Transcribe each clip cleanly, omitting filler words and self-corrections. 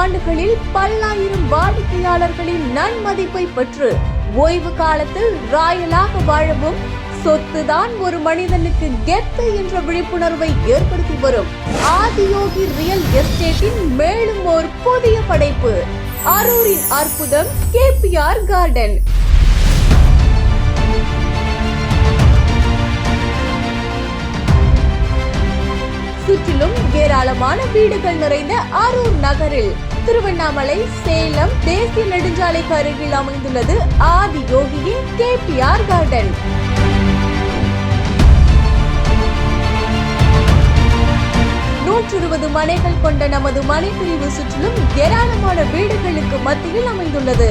ஆண்டுகளில் பல்லாயிரம் வாடிக்கையாளர்களின் நன்மதிப்பை பெற்று ஓய்வு காலத்தில் ராயலாக வாழவும் சொத்துதான் ஒரு மனிதனுக்கு கெத்து என்ற விழிப்புணர்வை ஏற்படுத்தி வரும் ஆதியோகி ரியல் எஸ்டேட்டின் மேலும் ஒரு புதிய படைப்பு அரூரின் அற்புதம் KPR கார்டன். சுற்றிலும் ஏராளமான வீடுகள் நிறைந்த அரூர் நகரில் திருவண்ணாமலை சேலம் தேசிய நெடுஞ்சாலைக்கு அருகில் அமைந்துள்ளது ஆதியோகியின் KPR கார்டன். மனைகள் கொண்ட நமது மனைப்பிரிவு சுற்றிலும் ஏராளமான வீடுகளுக்கு மத்தியில் அமைந்துள்ளது.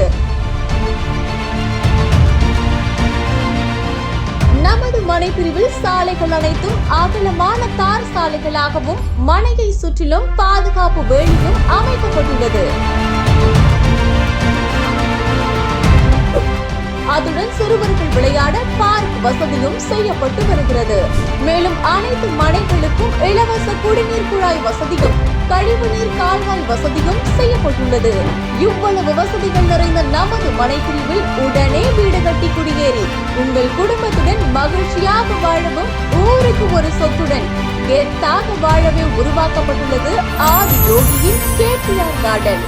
நமது மனைப்பிரிவில் சாலைகள் அனைத்தும் அகலமான தார் சாலைகளாகவும் மனையை சுற்றிலும் பாதுகாப்பு வேலியும் அமைக்கப்பட்டுள்ளது. அதுடன் சிறுவர்கள் விளையாட பார்க் வசதியும் செய்யப்பட்டு வருகிறது. மேலும் அனைத்து மனைகளுக்கும் இலவச குடிநீர் குழாய் வசதியும் கழிவுநீர் கால்வாய் வசதியும் செய்யப்பட்டுள்ளது. இவ்வளவு வசதிகள் நிறைந்த நமது மனைப்பிரிவில் உடனே வீடு கட்டி குடியேறி உங்கள் குடும்பத்துடன் மகிழ்ச்சியாக வாழவும் ஊருக்கு ஒரு சொத்துடன் கெத்தாக வாழவே உருவாக்கப்பட்டுள்ளது ஆதியோகியின் KPR கார்டன்.